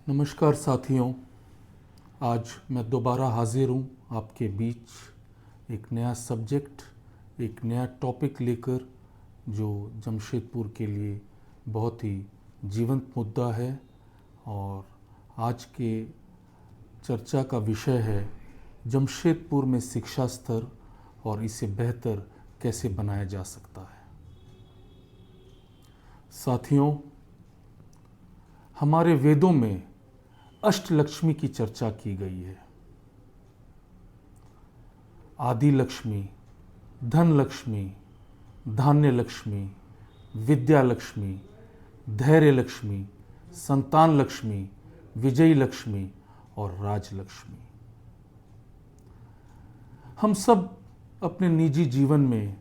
नमस्कार साथियों, आज मैं दोबारा हाजिर हूँ आपके बीच एक नया सब्जेक्ट, एक नया टॉपिक लेकर जो जमशेदपुर के लिए बहुत ही जीवंत मुद्दा है। और आज के चर्चा का विषय है जमशेदपुर में शिक्षा स्तर और इसे बेहतर कैसे बनाया जा सकता है। साथियों, हमारे वेदों में अष्टलक्ष्मी की चर्चा की गई है। आदि लक्ष्मी, धन लक्ष्मी, धान्य लक्ष्मी, विद्या लक्ष्मी, धैर्य लक्ष्मी, संतान लक्ष्मी, विजयी लक्ष्मी और राज लक्ष्मी। हम सब अपने निजी जीवन में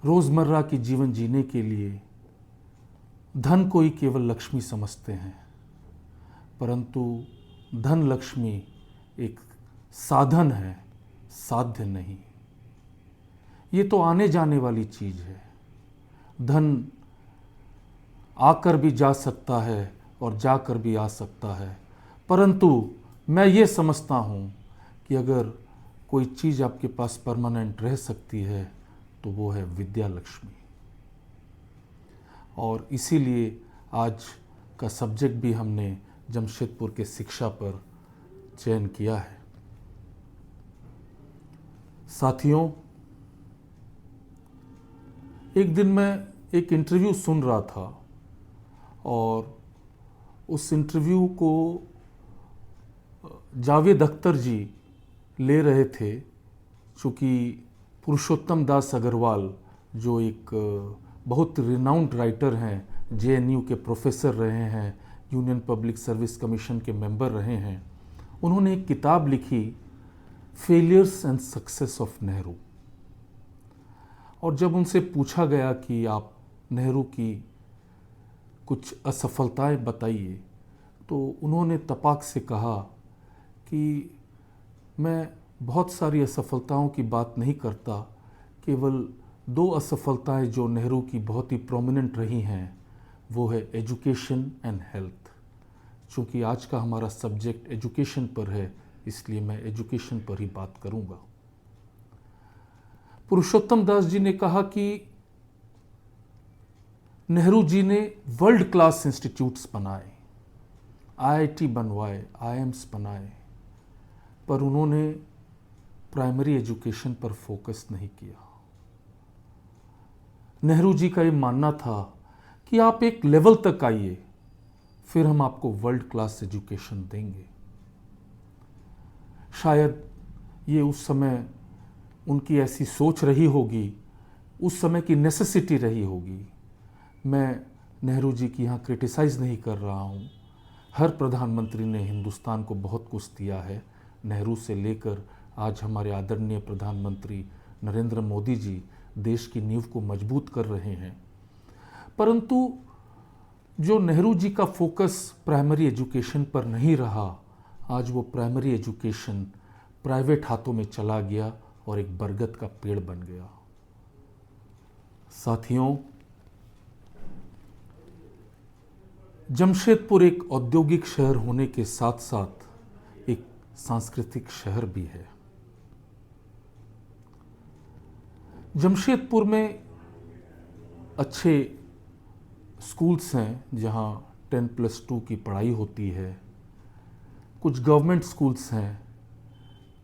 रोजमर्रा की जीवन जीने के लिए धन को ही केवल लक्ष्मी समझते हैं, परंतु धन लक्ष्मी एक साधन है, साध्य नहीं। ये तो आने जाने वाली चीज है। धन आकर भी जा सकता है और जाकर भी आ सकता है, परंतु मैं ये समझता हूँ कि अगर कोई चीज़ आपके पास परमानेंट रह सकती है तो वो है विद्या लक्ष्मी। और इसीलिए आज का सब्जेक्ट भी हमने जमशेदपुर के शिक्षा पर चयन किया है। साथियों, एक दिन मैं एक इंटरव्यू सुन रहा था और उस इंटरव्यू को जावेद अख्तर जी ले रहे थे, चूँकि पुरुषोत्तम दास अग्रवाल जो एक बहुत रिनाउंड राइटर हैं, जेएनयू के प्रोफेसर रहे हैं, यूनियन पब्लिक सर्विस कमीशन के मेंबर रहे हैं, उन्होंने एक किताब लिखी failures and success of Nehru. और जब उनसे पूछा गया कि आप नेहरू की कुछ असफलताएं बताइए, तो उन्होंने तपाक से कहा कि मैं बहुत सारी असफलताओं की बात नहीं करता, केवल दो असफलताएं जो नेहरू की बहुत ही प्रोमिनेंट रही हैं वो है एजुकेशन एंड हेल्थ। चूँकि आज का हमारा सब्जेक्ट एजुकेशन पर है, इसलिए मैं एजुकेशन पर ही बात करूंगा। पुरुषोत्तम दास जी ने कहा कि नेहरू जी ने वर्ल्ड क्लास इंस्टीट्यूट्स बनाए, आईआईटी बनवाए, आईएम्स बनाए, पर उन्होंने प्राइमरी एजुकेशन पर फोकस नहीं किया। नेहरू जी का ये मानना था कि आप एक लेवल तक आइए, फिर हम आपको वर्ल्ड क्लास एजुकेशन देंगे। शायद ये उस समय उनकी ऐसी सोच रही होगी, उस समय की नेसेसिटी रही होगी। मैं नेहरू जी की यहाँ क्रिटिसाइज़ नहीं कर रहा हूँ। हर प्रधानमंत्री ने हिंदुस्तान को बहुत कुछ दिया है, नेहरू से लेकर आज हमारे आदरणीय प्रधानमंत्री नरेंद्र मोदी जी देश की नींव को मजबूत कर रहे हैं। परंतु जो नेहरू जी का फोकस प्राइमरी एजुकेशन पर नहीं रहा, आज वो प्राइमरी एजुकेशन प्राइवेट हाथों में चला गया और एक बरगद का पेड़ बन गया। साथियों, जमशेदपुर एक औद्योगिक शहर होने के साथ साथ एक सांस्कृतिक शहर भी है। जमशेदपुर में अच्छे स्कूल्स हैं जहां 10+2 की पढ़ाई होती है। कुछ गवर्नमेंट स्कूल्स हैं,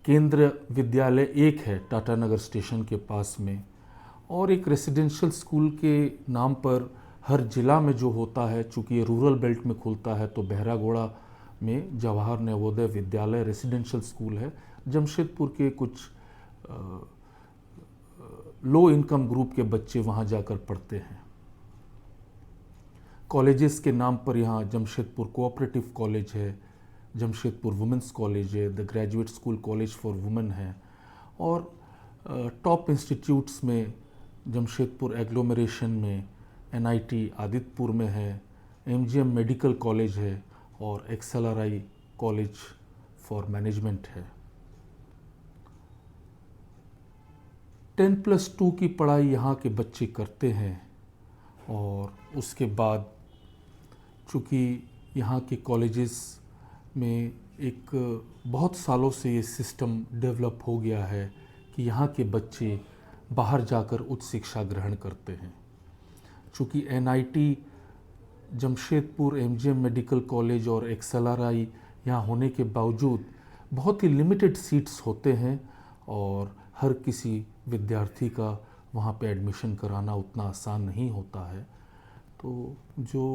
केंद्र विद्यालय एक है टाटानगर स्टेशन के पास में, और एक रेसिडेंशियल स्कूल के नाम पर हर जिला में जो होता है, चूँकि ये रूरल बेल्ट में खुलता है, तो बहरागोड़ा में जवाहर नवोदय विद्यालय रेसिडेंशियल स्कूल है। जमशेदपुर के कुछ लो इनकम ग्रुप के बच्चे वहाँ जाकर पढ़ते हैं। कॉलेजेस के नाम पर यहाँ जमशेदपुर कोऑपरेटिव कॉलेज है, जमशेदपुर वुमेंस कॉलेज है, the graduate school college for women है, और टॉप इंस्टीट्यूट्स में जमशेदपुर एग्लोमरेशन में एनआईटी आदितपुर में है, एमजीएम मेडिकल कॉलेज है और एक्सएलआरआई कॉलेज फॉर मैनेजमेंट है। 10+2 की पढ़ाई यहाँ के बच्चे करते हैं और उसके बाद चूँकि यहाँ के कॉलेजेस में एक बहुत सालों से ये सिस्टम डेवलप हो गया है कि यहाँ के बच्चे बाहर जाकर उच्च शिक्षा ग्रहण करते हैं। चूँकि NIT, Jamshedpur MGM medical college और एक्सएलआरआई यहाँ होने के बावजूद बहुत ही लिमिटेड सीट्स होते हैं और हर किसी विद्यार्थी का वहाँ पे एडमिशन कराना उतना आसान नहीं होता है। तो जो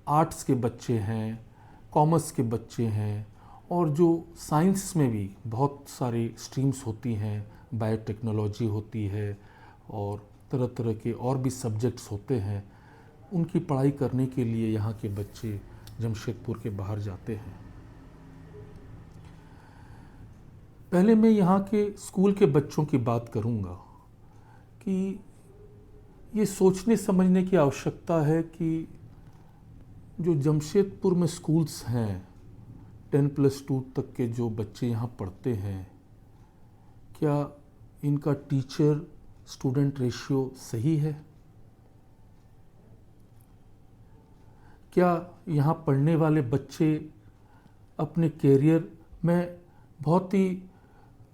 आर्ट्स के बच्चे हैं, कॉमर्स के बच्चे हैं और जो साइंस में भी बहुत सारी स्ट्रीम्स होती हैं, बायोटेक्नोलॉजी होती है और तरह तरह के और भी सब्जेक्ट्स होते हैं, उनकी पढ़ाई करने के लिए यहाँ के बच्चे जमशेदपुर के बाहर जाते हैं। पहले मैं यहाँ के स्कूल के बच्चों की बात करूँगा कि ये सोचने समझने की आवश्यकता है कि जो जमशेदपुर में स्कूल्स हैं, 10+2 तक के जो बच्चे यहाँ पढ़ते हैं, क्या इनका टीचर स्टूडेंट रेशियो सही है? क्या यहाँ पढ़ने वाले बच्चे अपने कैरियर में बहुत ही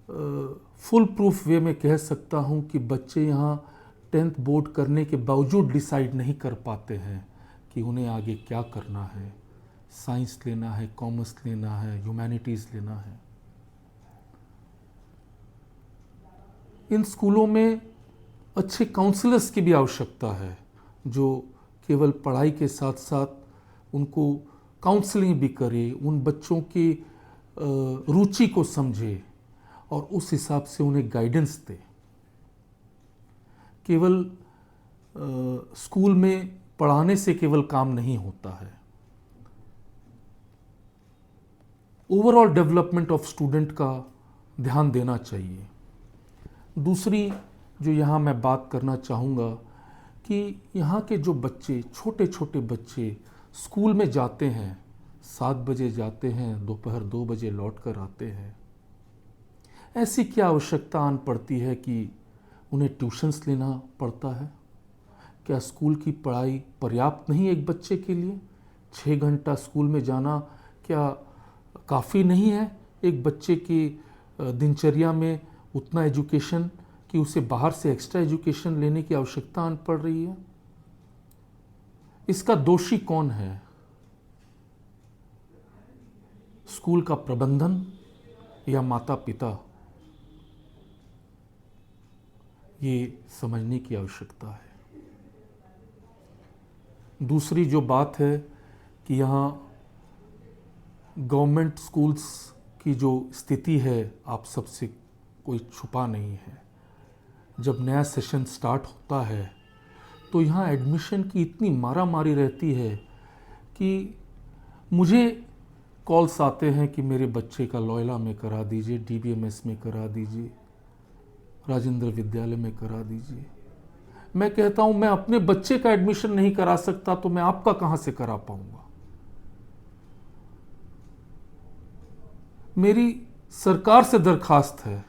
फुल प्रूफ वे में कह सकता हूँ कि बच्चे यहाँ 10th बोर्ड करने के बावजूद डिसाइड नहीं कर पाते हैं कि उन्हें आगे क्या करना है, साइंस लेना है, कॉमर्स लेना है, ह्यूमैनिटीज़ लेना है? इन स्कूलों में अच्छे काउंसलर्स की भी आवश्यकता है जो केवल पढ़ाई के साथ साथ उनको काउंसलिंग भी करे, उन बच्चों की रुचि को समझे और उस हिसाब से उन्हें गाइडेंस दे। केवल स्कूल में पढ़ाने से केवल काम नहीं होता है। ओवरऑल डेवलपमेंट ऑफ स्टूडेंट का ध्यान देना चाहिए। दूसरी जो यहाँ मैं बात करना चाहूँगा कि यहाँ के जो बच्चे, छोटे छोटे बच्चे स्कूल में जाते हैं, 7 बजे जाते हैं, दोपहर 2 बजे लौट कर आते हैं, ऐसी क्या आवश्यकता आन पड़ती है कि उन्हें ट्यूशन्स लेना पड़ता है? क्या स्कूल की पढ़ाई पर्याप्त नहीं एक बच्चे के लिए? 6 घंटा स्कूल में जाना क्या काफ़ी नहीं है एक बच्चे की दिनचर्या में उतना एजुकेशन कि उसे बाहर से एक्स्ट्रा एजुकेशन लेने की आवश्यकता आन पड़ रही है? इसका दोषी कौन है? स्कूल का प्रबंधन या माता पिता? ये समझने की आवश्यकता है। दूसरी जो बात है कि यहाँ गवर्नमेंट स्कूल्स की जो स्थिति है आप सबसे कोई छुपा नहीं है। जब नया सेशन स्टार्ट होता है तो यहाँ एडमिशन की इतनी मारामारी रहती है कि मुझे कॉल्स आते हैं कि मेरे बच्चे का लॉयला में करा दीजिए, डीबीएमएस में करा दीजिए, राजेंद्र विद्यालय में करा दीजिए। मैं कहता हूं मैं अपने बच्चे का एडमिशन नहीं करा सकता तो मैं आपका कहां से करा पाऊंगा? मेरी सरकार से दरखास्त है।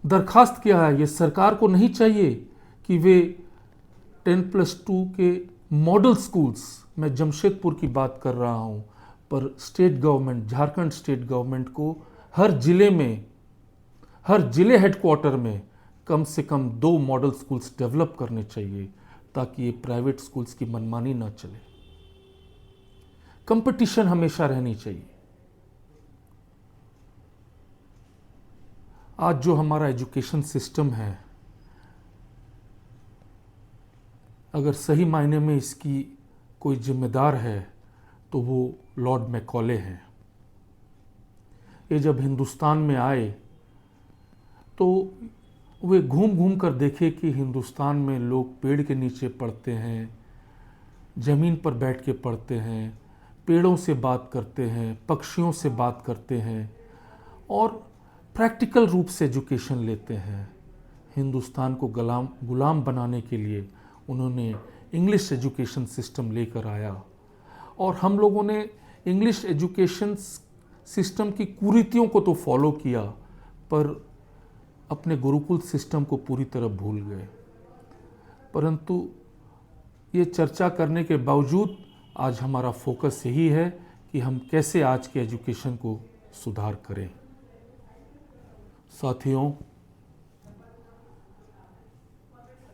दरखास्त क्या है? ये सरकार को नहीं चाहिए कि वे 10+2 के मॉडल स्कूल्स, मैं जमशेदपुर की बात कर रहा हूं, पर state government, Jharkhand state government को हर जिले में, हर जिले हेडक्वार्टर में कम से कम 2 मॉडल स्कूल्स डेवलप करने चाहिए ताकि ये प्राइवेट स्कूल्स की मनमानी ना चले। कंपटीशन हमेशा रहनी चाहिए। आज जो हमारा एजुकेशन सिस्टम है, अगर सही मायने में इसकी कोई जिम्मेदार है तो वो लॉर्ड मैकॉले हैं। ये जब हिंदुस्तान में आए तो वे घूम घूम कर देखे कि हिंदुस्तान में लोग पेड़ के नीचे पढ़ते हैं, ज़मीन पर बैठ के पढ़ते हैं, पेड़ों से बात करते हैं, पक्षियों से बात करते हैं और प्रैक्टिकल रूप से एजुकेशन लेते हैं। हिंदुस्तान को गुलाम बनाने के लिए उन्होंने इंग्लिश एजुकेशन सिस्टम लेकर आया और हम लोगों ने इंग्लिश एजुकेशन सिस्टम की कुरीतियों को तो फॉलो किया पर अपने गुरुकुल सिस्टम को पूरी तरह भूल गए। परंतु ये चर्चा करने के बावजूद आज हमारा फोकस यही है कि हम कैसे आज के एजुकेशन को सुधार करें। साथियों,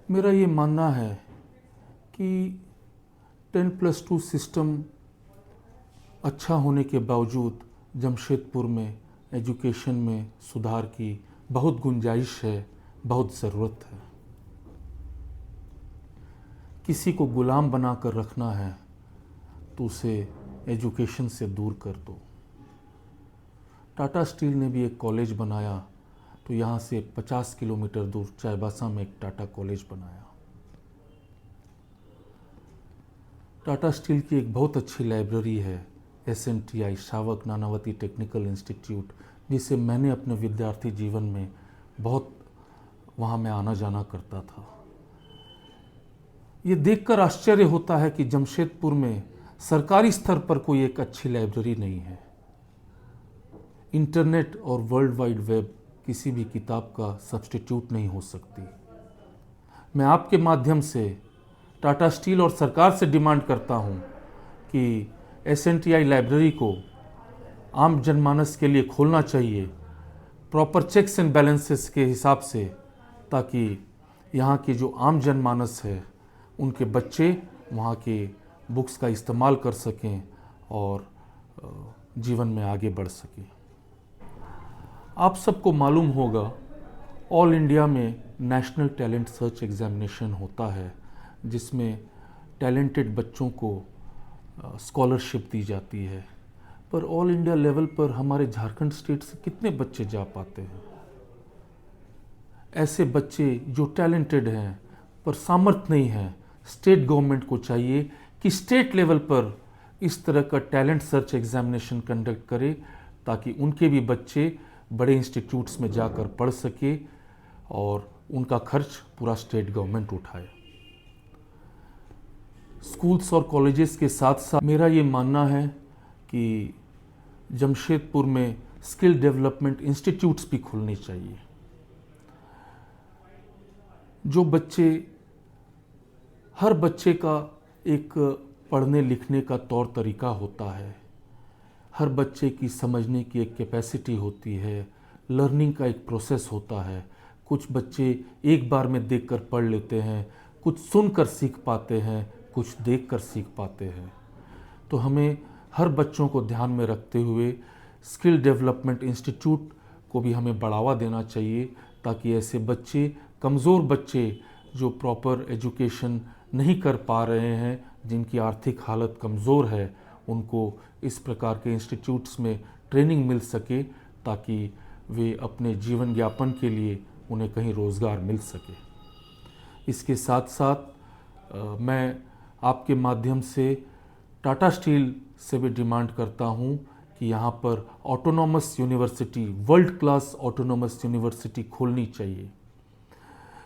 मेरा ये मानना है कि 10+2 सिस्टम अच्छा होने के बावजूद जमशेदपुर में एजुकेशन में सुधार की बहुत गुंजाइश है, बहुत ज़रूरत है। किसी को गुलाम बनाकर रखना है तो उसे एजुकेशन से दूर कर दो। टाटा स्टील ने भी एक कॉलेज बनाया तो यहाँ से 50 किलोमीटर दूर चाईबासा में एक टाटा कॉलेज बनाया। टाटा स्टील की एक बहुत अच्छी लाइब्रेरी है SNTI श्रावक नानावती टेक्निकल इंस्टीट्यूट, जिसे मैंने अपने विद्यार्थी जीवन में बहुत वहाँ मैं आना जाना करता था। ये देखकर आश्चर्य होता है कि जमशेदपुर में सरकारी स्तर पर कोई एक अच्छी लाइब्रेरी नहीं है। इंटरनेट और वर्ल्ड वाइड वेब किसी भी किताब का सब्स्टिट्यूट नहीं हो सकती। मैं आपके माध्यम से टाटा स्टील और सरकार से डिमांड करता हूँ कि SNTI लाइब्रेरी को आम जनमानस के लिए खोलना चाहिए, प्रॉपर चेक्स एंड बैलेंसेस के हिसाब से, ताकि यहाँ के जो आम जनमानस है उनके बच्चे वहाँ के बुक्स का इस्तेमाल कर सकें और जीवन में आगे बढ़ सकें। आप सबको मालूम होगा, ऑल इंडिया में नेशनल टैलेंट सर्च एग्जामिनेशन होता है, जिसमें टैलेंटेड बच्चों को स्कॉलरशिप दी जाती है। पर ऑल इंडिया लेवल पर हमारे झारखंड स्टेट से कितने बच्चे जा पाते हैं? ऐसे बच्चे जो टैलेंटेड हैं पर सामर्थ्य नहीं है, स्टेट गवर्नमेंट को चाहिए कि स्टेट लेवल पर इस तरह का टैलेंट सर्च एग्जामिनेशन कंडक्ट करे, ताकि उनके भी बच्चे बड़े इंस्टीट्यूट्स में जाकर पढ़ सके और उनका खर्च पूरा स्टेट गवर्नमेंट उठाए। स्कूल्स और कॉलेजेस के साथ साथ मेरा ये मानना है कि जमशेदपुर में स्किल डेवलपमेंट इंस्टीट्यूट्स भी खुलने चाहिए। जो बच्चे, हर बच्चे का एक पढ़ने लिखने का तौर तरीका होता है, हर बच्चे की समझने की एक कैपेसिटी होती है, लर्निंग का एक प्रोसेस होता है। कुछ बच्चे एक बार में देखकर पढ़ लेते हैं, कुछ सुनकर सीख पाते हैं, कुछ देखकर सीख पाते हैं। तो हमें हर बच्चों को ध्यान में रखते हुए स्किल डेवलपमेंट इंस्टीट्यूट को भी हमें बढ़ावा देना चाहिए, ताकि ऐसे बच्चे, कमज़ोर बच्चे जो प्रॉपर एजुकेशन नहीं कर पा रहे हैं, जिनकी आर्थिक हालत कमज़ोर है, उनको इस प्रकार के इंस्टीट्यूट्स में ट्रेनिंग मिल सके, ताकि वे अपने जीवन यापन के लिए उन्हें कहीं रोज़गार मिल सके। इसके साथ साथ मैं आपके माध्यम से टाटा स्टील से भी डिमांड करता हूँ कि यहाँ पर autonomous university, world class autonomous university खोलनी चाहिए।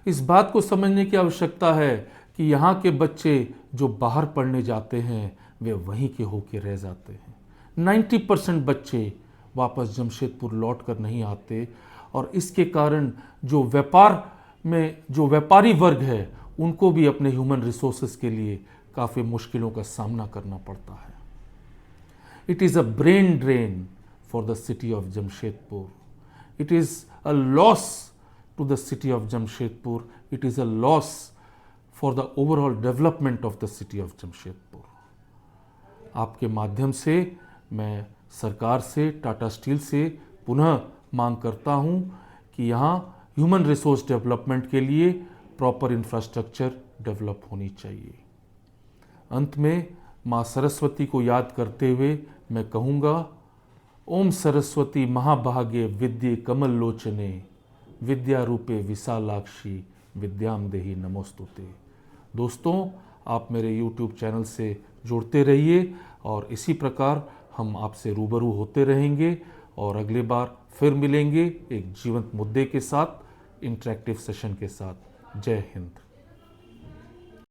इस बात को समझने की आवश्यकता है कि यहाँ के बच्चे जो बाहर पढ़ने जाते हैं वे वहीं के होके रह जाते हैं। 90% बच्चे वापस जमशेदपुर लौट कर नहीं आते, और इसके कारण जो व्यापार में जो व्यापारी वर्ग है उनको भी अपने ह्यूमन रिसोर्सेज के लिए काफ़ी मुश्किलों का सामना करना पड़ता है। It is a brain drain for the city of Jamshedpur. It is a loss to the city of Jamshedpur. It is a loss for the overall development of the city of Jamshedpur. आपके माध्यम से मैं सरकार से, टाटा स्टील से पुनः मांग करता हूं कि यहाँ ह्यूमन रिसोर्स डेवलपमेंट के लिए प्रॉपर इंफ्रास्ट्रक्चर डेवलप होनी चाहिए। अंत में माँ सरस्वती को याद करते हुए मैं कहूँगा, ओम सरस्वती महाभागे विद्ये कमल लोचने, विद्या रूपे विशालाक्षी विद्याम देहि नमोस्तुते। दोस्तों, आप मेरे YouTube चैनल से जुड़ते रहिए और इसी प्रकार हम आपसे रूबरू होते रहेंगे, और अगली बार फिर मिलेंगे एक जीवंत मुद्दे के साथ, इंटरेक्टिव सेशन के साथ। जय हिंद।